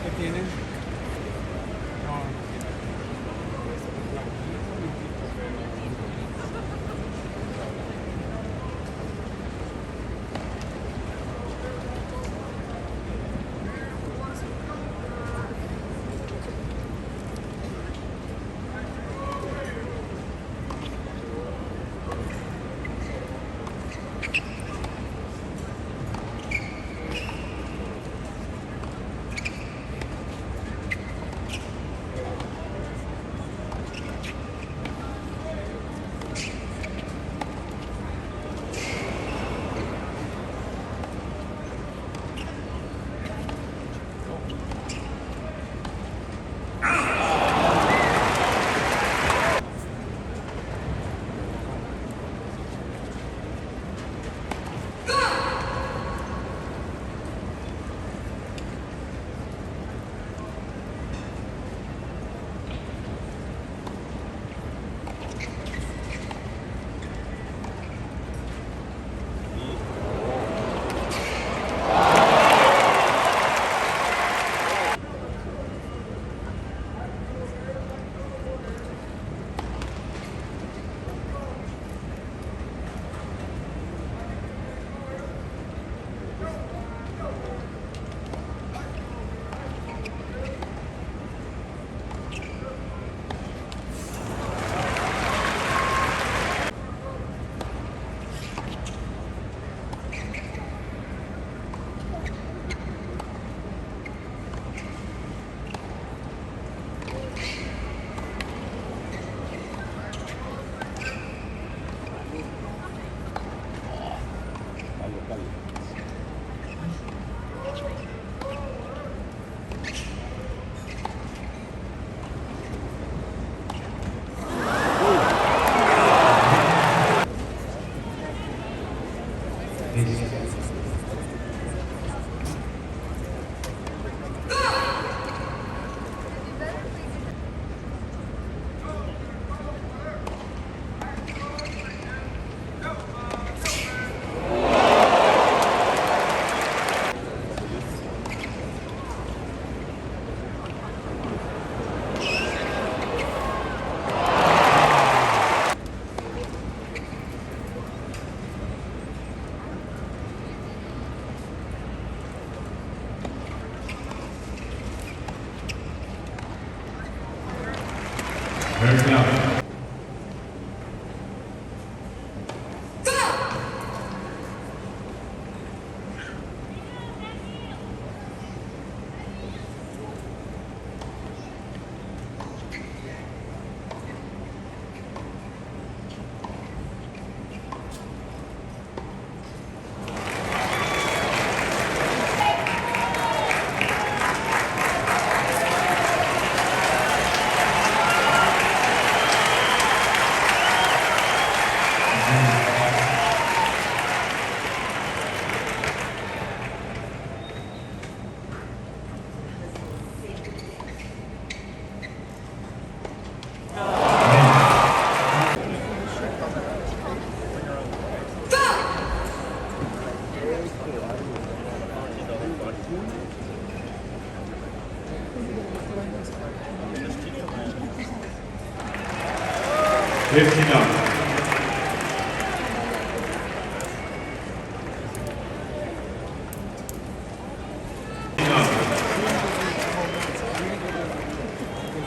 ¿Qué tienen?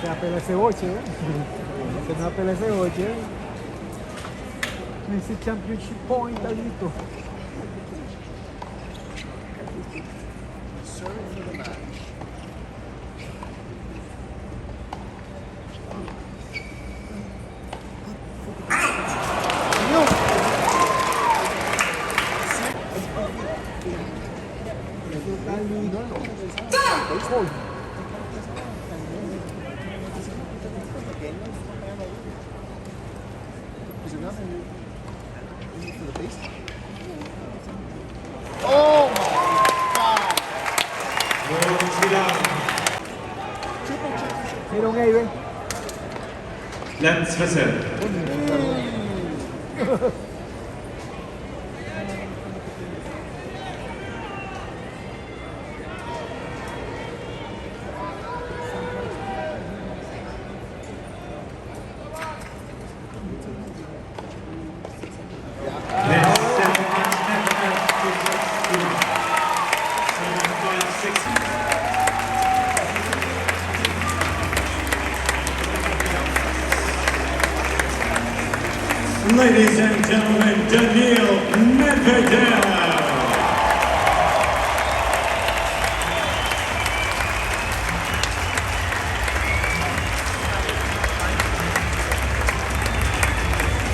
se apela ese boche, ¿eh? Se me apela ese boche, ¿eh? Ese championship point, está listo. Oh my God! Mira un Aven. Let's listen. Ladies and gentlemen, Daniil Medvedev.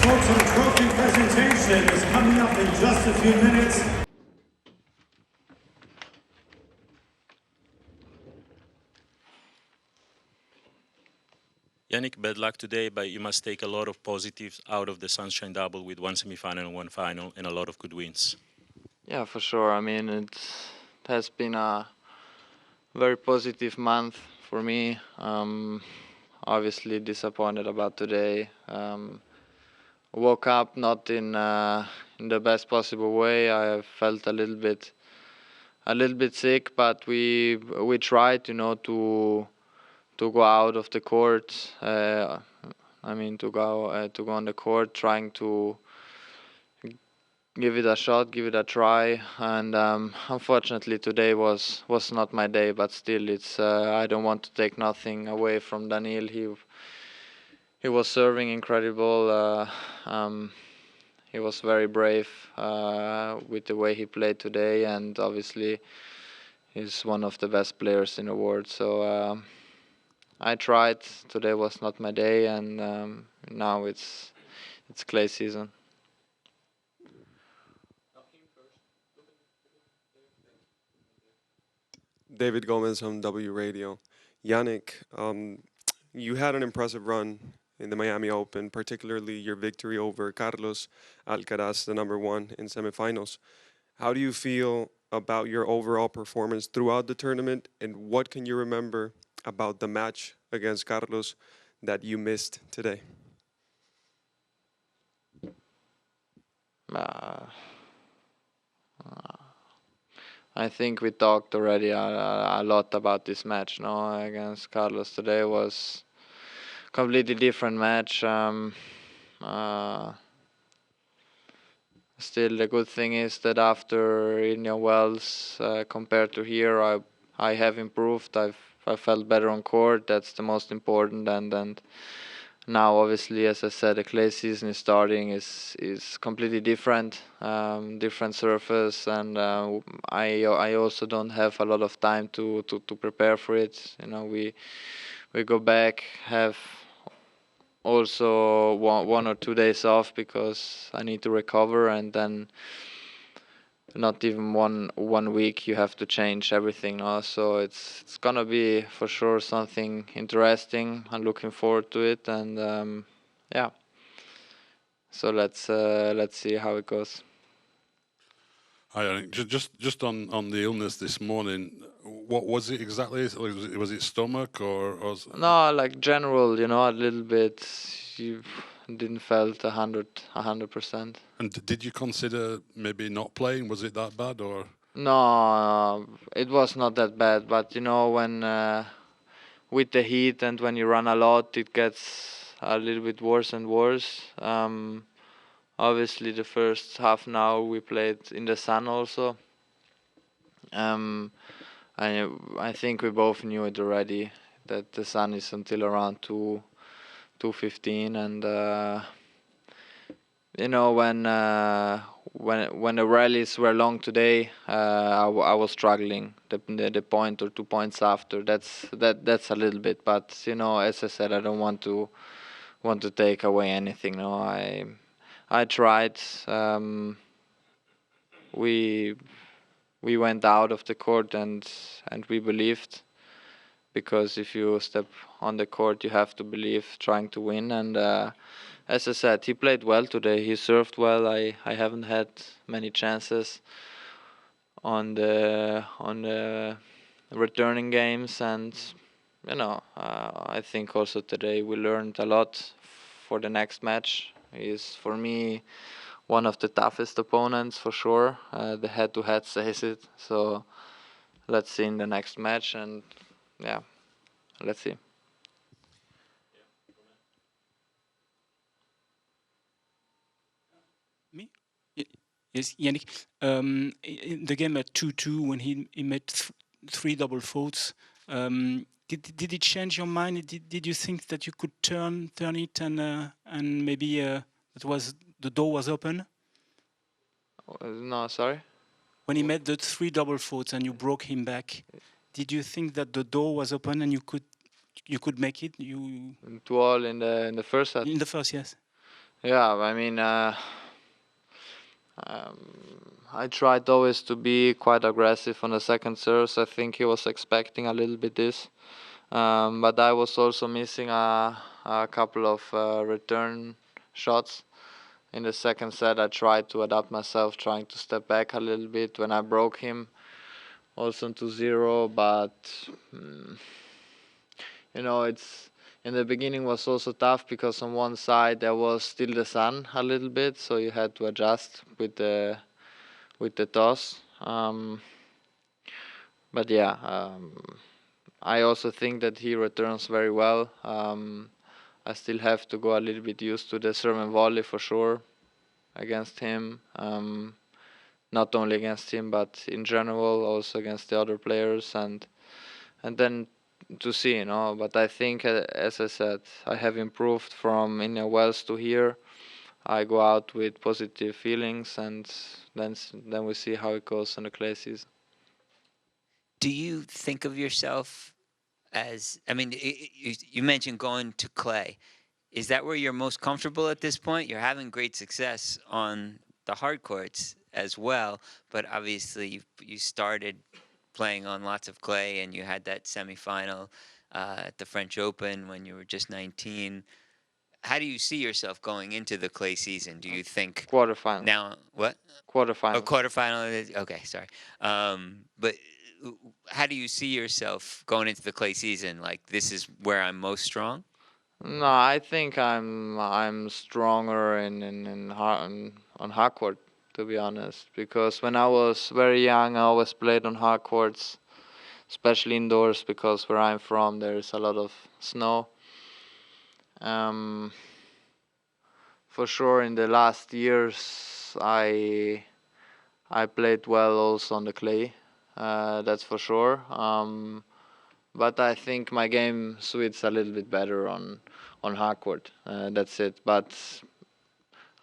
Folks, our trophy presentation is coming up in just a few minutes. Yannick, bad luck today, but you must take a lot of positives out of the Sunshine Double with one semi-final and one final and a lot of good wins. Yeah, for sure. I mean, it has been a very positive month for me. Obviously disappointed about today. Woke up not in the best possible way. I felt a little bit sick, but we tried, to go out of the court. To go on the court, trying to give it a shot, give it a try. And unfortunately, today was not my day. But still, it's I don't want to take nothing away from Daniil. He was serving incredible. He was very brave with the way he played today, and obviously, he's one of the best players in the world. So. I tried. Today was not my day, and now it's clay season. David Gomez on W Radio. Yannick, you had an impressive run in the Miami Open, particularly your victory over Carlos Alcaraz, the #1 in semifinals. How do you feel about your overall performance throughout the tournament, and what can you remember about the match against Carlos that you missed today? I think we talked already a lot about this match. No, against Carlos today was completely different match. Still, the good thing is that after Indian Wells, compared to here, I have improved. I felt better on court. That's the most important. And now, obviously, as I said, the clay season is starting. is completely different, different surface, and I also don't have a lot of time to prepare for it. We go back, have also one or 2 days off because I need to recover, and then not even one week you have to change everything now. So it's gonna be for sure something interesting. I'm looking forward to it, and yeah. So let's see how it goes. Hi, Eric. Just on the illness this morning, what was it exactly? Was it stomach or No, like general, a little bit. You didn't felt 100%. And did you consider maybe not playing? Was it that bad or? No, it was not that bad. But when with the heat and when you run a lot, it gets a little bit worse and worse. Obviously, the first half now we played in the sun also. I think we both knew it already. that the sun is until around 2:15, and you know, when the rallies were long today, I was struggling. The point or 2 points after, that's a little bit. But you know, as I said, I don't want to take away anything. No, I tried. We went out of the court and we believed, because if you step on the court, you have to believe, trying to win. And as I said, he played well today. He served well. I haven't had many chances on the returning games, and you know, I think also today we learned a lot for the next match. He's, for me, one of the toughest opponents for sure. The head-to-head says it. So let's see in the next match, and yeah, let's see. Me? Yes, Yannick. In the game at 2-2, when he made three double faults, did it change your mind? Did you think that you could turn it and maybe the door was open? No, sorry. When he made the three double faults and you broke him back, did you think that the door was open and you could make it? You 2-all in the first set. In the first, yes. Yeah, I mean, I tried always to be quite aggressive on the second serves. I think he was expecting a little bit this, but I was also missing a couple of return shots. In the second set, I tried to adapt myself, trying to step back a little bit when I broke him, also to 0. But you know, it's in the beginning was also tough, because on one side there was still the sun a little bit, so you had to adjust with the toss. But yeah, I also think that he returns very well. I still have to go a little bit used to the serve and volley for sure against him. Not only against him, but in general, also against the other players, and then to see, you know. But I think, as I said, I have improved from Indian Wells to here. I go out with positive feelings, and then we see how it goes in the clay season. Do you think of yourself as, I mean, you mentioned going to clay. Is that where you're most comfortable at this point? You're having great success on the hard courts as well, but obviously you started playing on lots of clay, and you had that semifinal at the French Open when you were just 19. How do you see yourself going into the clay season? Do you think Quarterfinal. now what? Quarterfinal. Oh, quarterfinal. Okay, sorry. But how do you see yourself going into the clay season? Like, this is where I'm most strong? No, I think I'm stronger on hard court, to be honest, because when I was very young, I always played on hard courts, especially indoors, because where I'm from there is a lot of snow. For sure, in the last years, I played well also on the clay. That's for sure. But I think my game suits a little bit better on hard court. That's it. But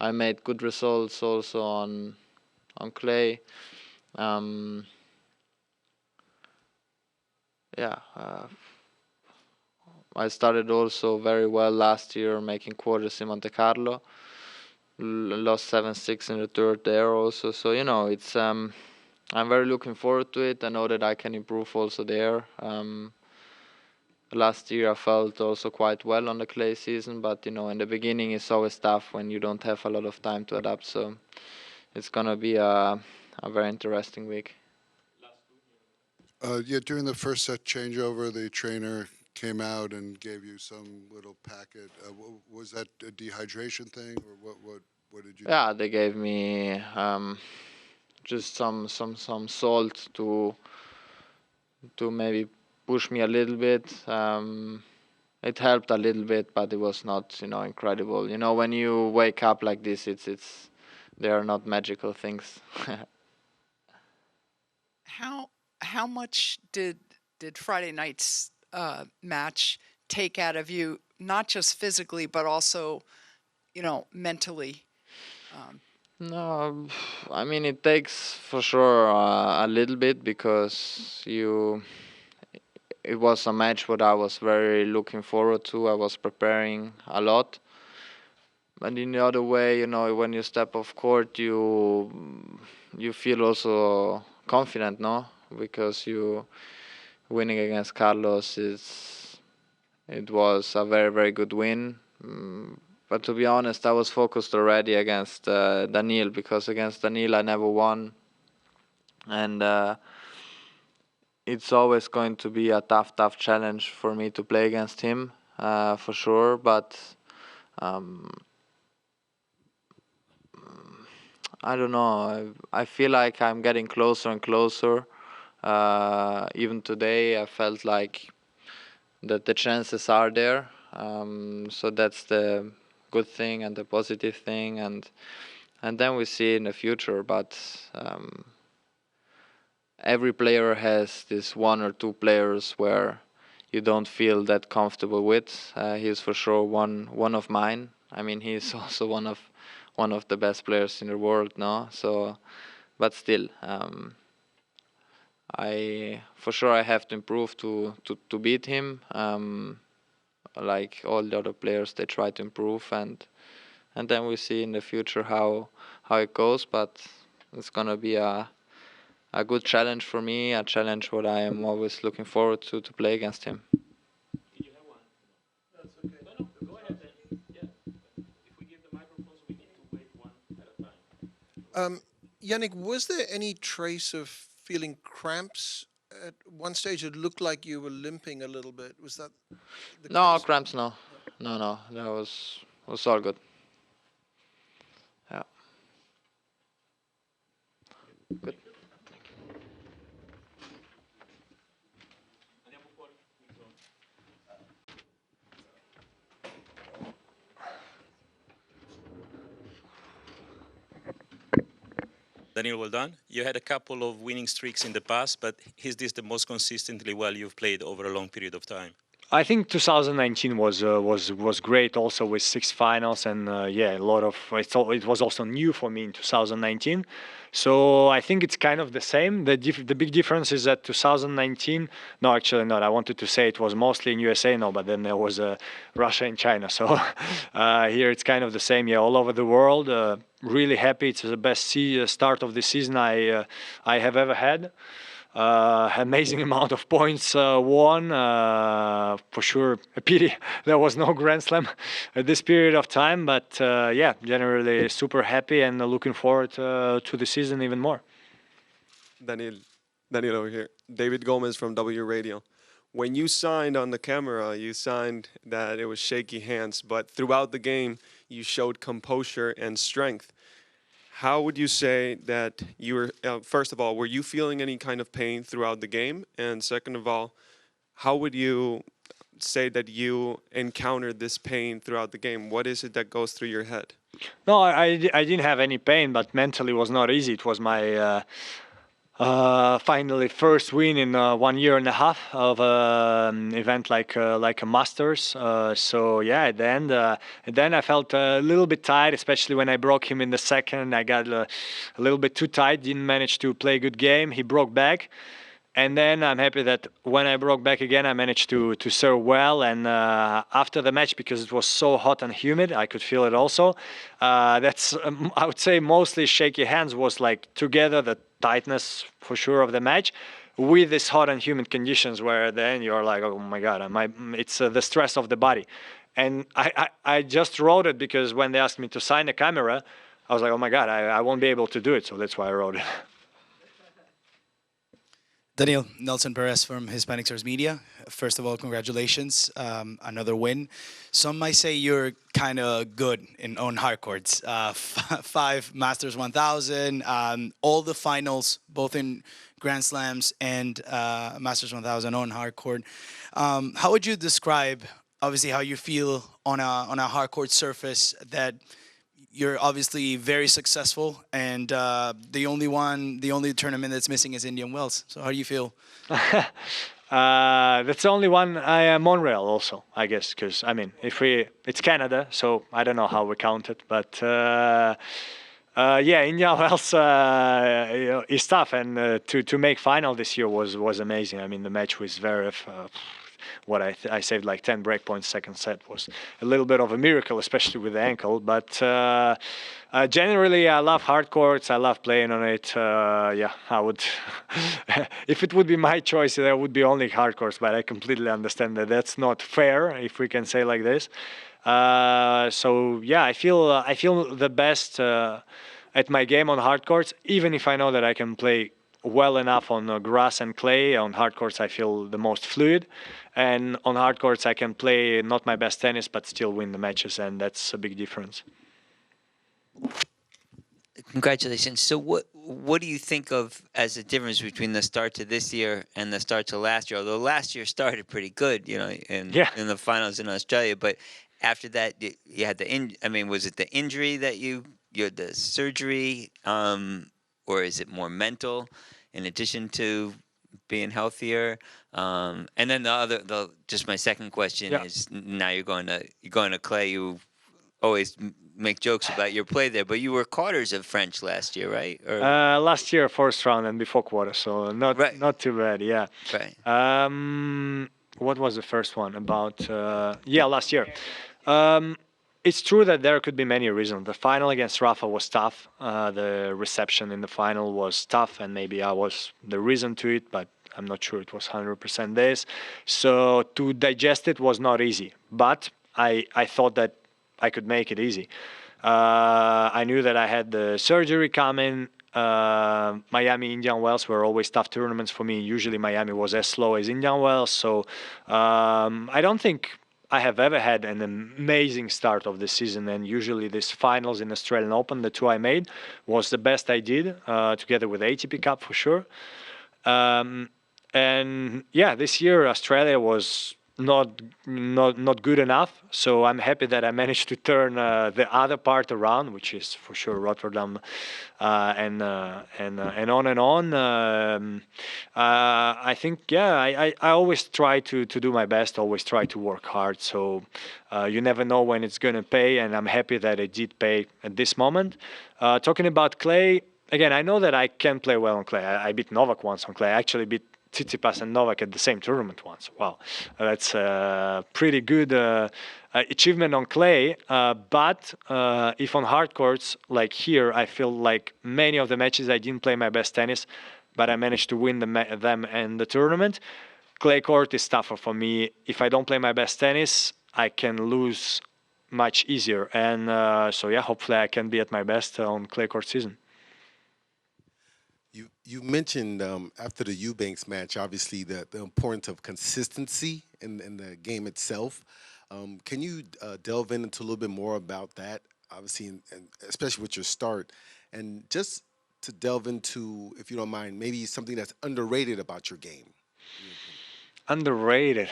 I made good results also on clay. I started also very well last year, making quarters in Monte Carlo. Lost 7-6 in the third there also. So you know, it's I'm very looking forward to it. I know that I can improve also there. Last year I felt also quite well on the clay season, but you know, in the beginning it's always tough when you don't have a lot of time to adapt. So it's gonna be a very interesting week. During the first set changeover, the trainer came out and gave you some little packet. Was that a dehydration thing, or what did you? Yeah, they gave me just some salt to maybe push me a little bit. It helped a little bit, but it was not, you know, incredible. You know, when you wake up like this, it's they are not magical things. How much did Friday night's match take out of you, not just physically, but also, mentally? No, I mean, it takes for sure a little bit because it was a match what I was very looking forward to. I was preparing a lot. But in the other way, when you step off court, you feel also confident, no? Because you winning against Carlos it was a very, very good win. But to be honest, I was focused already against Daniil, because against Daniil I never won. And it's always going to be a tough challenge for me to play against him, for sure. But I don't know. I feel like I'm getting closer and closer. Even today, I felt like that the chances are there. So that's the good thing and the positive thing, and then we see in the future. But every player has this one or two players where you don't feel that comfortable with. He's for sure one of mine. I mean, he's also one of the best players in the world now. So, but still, I have to improve to beat him. Like all the other players, they try to improve, and then we see in the future how it goes. But it's gonna be a good challenge for me, a challenge what I am always looking forward to play against him. Yannick, was there any trace of feeling cramps? At one stage, it looked like you were limping a little bit. Was that the case? Cramps, no. That was all good. Yeah. Good. Daniil, well done. You had a couple of winning streaks in the past, but is this the most consistently well you've played over a long period of time? I think 2019 was great, also with 6 finals, and a lot of it was also new for me in 2019. So I think it's kind of the same. The big difference is that 2019, no, actually not. I wanted to say it was mostly in USA, no, but then there was Russia and China. So here it's kind of the same. Yeah, all over the world. Really happy. It's the best start of the season I have ever had. Amazing amount of points won. For sure, a pity there was no Grand Slam at this period of time. But generally super happy and looking forward to the season even more. Daniil over here. David Gomez from W Radio. When you signed on the camera, you signed that it was shaky hands, but throughout the game, you showed composure and strength. How would you say that you were, first of all, were you feeling any kind of pain throughout the game? And second of all, how would you say that you encountered this pain throughout the game? What is it that goes through your head? No, I didn't have any pain, but mentally it was not easy. It was my finally first win in 1 year and a half of an event like a Masters. So yeah, at the end, and then I felt a little bit tired, especially when I broke him in the second. I got a little bit too tight, didn't manage to play a good game. He broke back. And then I'm happy that when I broke back again, I managed to serve well. And after the match, because it was so hot and humid, I could feel it also. That's, I would say, mostly shaky hands was like together the tightness for sure of the match with this hot and humid conditions where then you're like, oh my God, it's the stress of the body. And I just wrote it because when they asked me to sign the camera, I was like, oh my God, I won't be able to do it. So that's why I wrote it. Daniil, Nelson Perez from Hispanic Stars Media. First of all, congratulations, another win. Some might say you're kind of good on hard courts. 5 Masters 1000, all the finals, both in Grand Slams and Masters 1000 on hard court. How would you describe, obviously, how you feel on a hard court surface that you're obviously very successful, and the only tournament that's missing is Indian Wells. So how do you feel? That's the only one. Montreal also, I guess, because I mean, it's Canada, so I don't know how we count it, but yeah, Indian Wells is tough, and to make final this year was amazing. I mean, the match with Zverev. What I saved like 10 break points second set was a little bit of a miracle, especially with the ankle. But generally, I love hard courts. I love playing on it. Yeah, I would. If it would be my choice, there would be only hard courts. But I completely understand that that's not fair, if we can say like this. So yeah, I feel the best at my game on hard courts, even if I know that I can play well enough on grass and clay. On hard courts, I feel the most fluid, and on hard courts, I can play not my best tennis, but still win the matches, and that's a big difference. Congratulations. So what do you think of as the difference between the start to this year and the start to last year? Although last year started pretty good, you know, in the finals in Australia, but after that, you had was it the injury that you had the surgery, or is it more mental in addition to being healthier? And then just my second question is, now you're going to clay. You always make jokes about your play there, but you were quarters of French last year, right? Or last year, first round and before quarter, so not too bad. Yeah. Right. What was the first one about? Last year. It's true that there could be many reasons. The final against Rafa was tough. The reception in the final was tough, and maybe I was the reason to it, but I'm not sure it was 100% this. So to digest it was not easy, but I thought that I could make it easy. I knew that I had the surgery coming. Miami, Indian Wells were always tough tournaments for me. Usually Miami was as slow as Indian Wells, so I don't think I have ever had an amazing start of the season, and usually these finals in Australian Open, the two I made, was the best I did, together with ATP Cup for sure. And yeah, this year Australia was not good enough, so I'm happy that I managed to turn the other part around, which is for sure Rotterdam, and on and on. I think I always try to do my best, always try to work hard, so you never know when it's gonna pay, and I'm happy that it did pay at this moment. Talking about clay, again, I know that I can play well on clay. I beat Novak once on clay. I actually beat Tsitsipas and Novak at the same tournament once. Wow, that's a pretty good achievement on clay. But if on hard courts like here, I feel like many of the matches I didn't play my best tennis, but I managed to win them and the tournament. Clay court is tougher for me. If I don't play my best tennis, I can lose much easier. And so yeah, hopefully I can be at my best on clay court season. You mentioned after the Eubanks match, obviously the importance of consistency in the game itself. Can you delve into a little bit more about that, obviously, and especially with your start, and just to delve into, if you don't mind, maybe something that's underrated about your game? Underrated.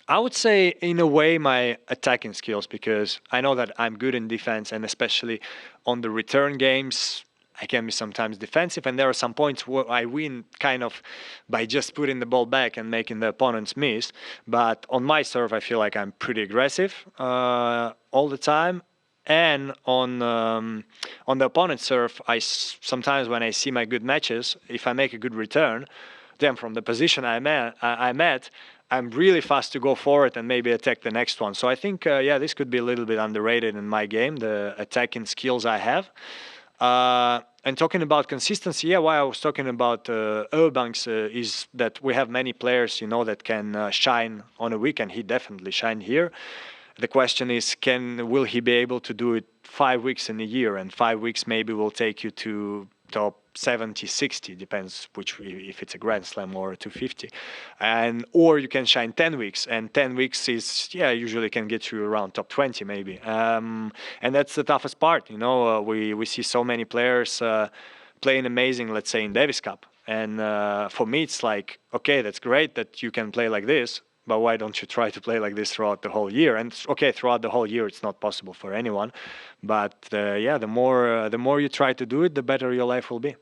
I would say, in a way, my attacking skills, because I know that I'm good in defense, and especially on the return games, I can be sometimes defensive, and there are some points where I win kind of by just putting the ball back and making the opponents miss. But on my serve, I feel like I'm pretty aggressive all the time. And on the opponent's serve, sometimes when I see my good matches, if I make a good return, then from the position I'm at, I'm really fast to go forward and maybe attack the next one. So I think, this could be a little bit underrated in my game, the attacking skills I have. And talking about consistency, why I was talking about Eubanks is that we have many players, that can shine on a weekend. He definitely shined here. The question is, will he be able to do it 5 weeks in a year? And 5 weeks maybe will take you to top 70, 60, depends if it's a Grand Slam or a 250. Or you can shine 10 weeks, and 10 weeks is, usually can get you around top 20 maybe. And that's the toughest part, we see so many players playing amazing, let's say in Davis Cup. And for me, it's like, okay, that's great that you can play like this, but why don't you try to play like this throughout the whole year? And okay, throughout the whole year, it's not possible for anyone. But the more you try to do it, the better your life will be.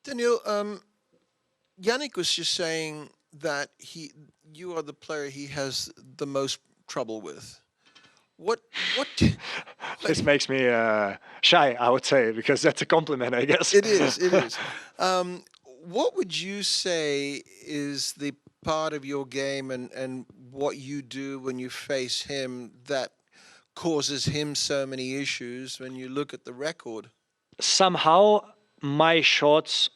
Daniel, Yannick was just saying that you are the player he has the most trouble with. What? This makes me shy, I would say, because that's a compliment, I guess. It is. It is. What would you say is the part of your game and what you do when you face him that causes him so many issues when you look at the record? Somehow my shots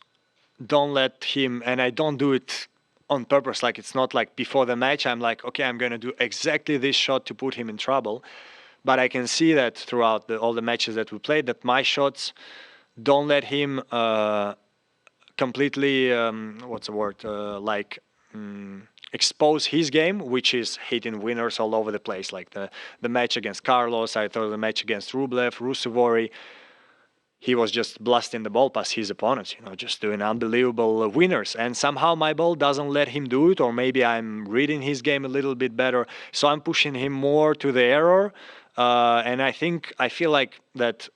don't let him, and I don't do it on purpose. Like, it's not like before the match I'm like, okay, I'm going to do exactly this shot to put him in trouble. But I can see that throughout all the matches that we played, that my shots don't let him completely, what's the word, expose his game, which is hitting winners all over the place. Like the match against Carlos, I thought the match against Rublev, Rusevori, he was just blasting the ball past his opponents, just doing unbelievable winners. And somehow my ball doesn't let him do it, or maybe I'm reading his game a little bit better. So I'm pushing him more to the error. And I feel like that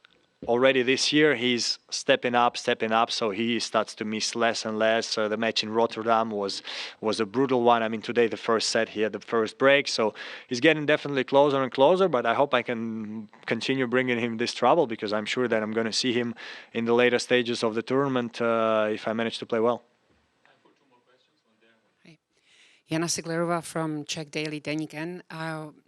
already this year he's stepping up, so he starts to miss less and less. The match in Rotterdam was a brutal one. I mean, today the first set he had the first break, so he's getting definitely closer and closer, but I hope I can continue bringing him this trouble, because I'm sure that I'm going to see him in the later stages of the tournament if I manage to play well. Jana Siglerova from Czech Daily Deník N.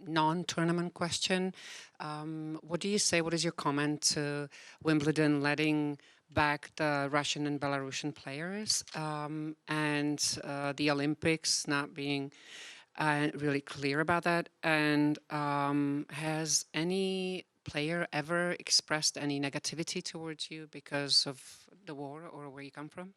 Non-tournament question. What do you say? What is your comment to Wimbledon letting back the Russian and Belarusian players and the Olympics not being really clear about that? And has any player ever expressed any negativity towards you because of the war or where you come from?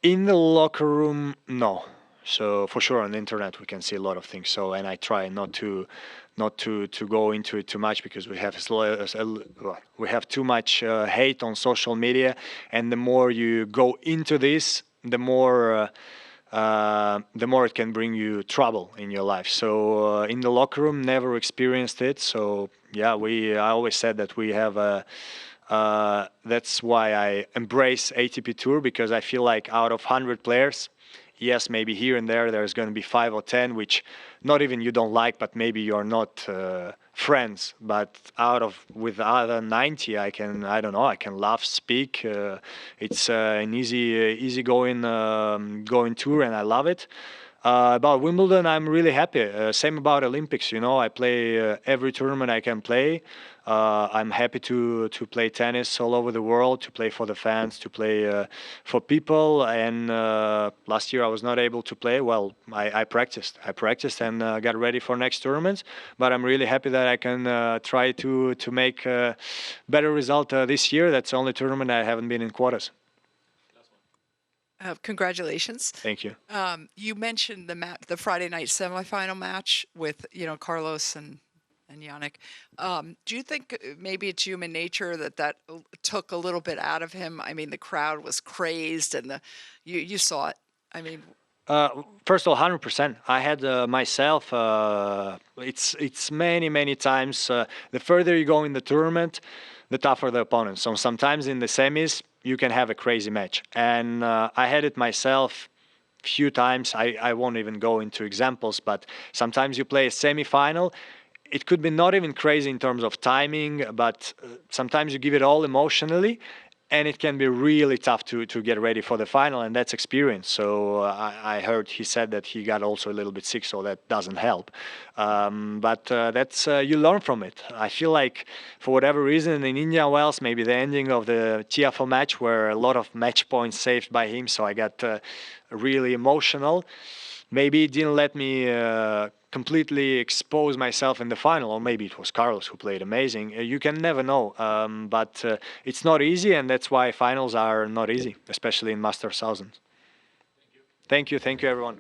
In the locker room, no. So for sure on the internet we can see a lot of things. So, and I try not to go into it too much, because we have too much hate on social media, and the more you go into this, the more it can bring you trouble in your life. So in the locker room, never experienced it. So yeah, I always said that we have a. That's why I embrace ATP Tour, because I feel like out of 100 players, yes, maybe here and there's going to be 5 or 10 which not even you don't like, but maybe you're not friends. But with the other 90, I can laugh, speak. It's an easy going tour, and I love it. About Wimbledon, I'm really happy. Same about Olympics. I play every tournament I can play. I'm happy to play tennis all over the world, to play for the fans, to play for people. And last year I was not able to play. Well, I practiced and got ready for next tournaments. But I'm really happy that I can try to make a better result this year. That's the only tournament I haven't been in quarters. Congratulations. Thank you. You mentioned the Friday night semifinal match with Carlos and Yannick. Do you think maybe it's human nature that took a little bit out of him? I mean, the crowd was crazed, and you saw it. I mean, first of all, 100%. I had myself. It's many times. The further you go in the tournament, the tougher the opponent. So sometimes in the semis, you can have a crazy match. And I had it myself few times. I won't even go into examples, but sometimes you play a semi-final. It could be not even crazy in terms of timing, but sometimes you give it all emotionally, and it can be really tough to get ready for the final, and that's experience. So I heard he said that he got also a little bit sick, so that doesn't help. But that's you learn from it. I feel like for whatever reason in Indian Wells, maybe the ending of the Tiafoe match were a lot of match points saved by him, so I got really emotional. Maybe it didn't let me completely expose myself in the final, or maybe it was Carlos who played amazing. You can never know, but it's not easy, and that's why finals are not easy, especially in Masters 1000. Thank you everyone.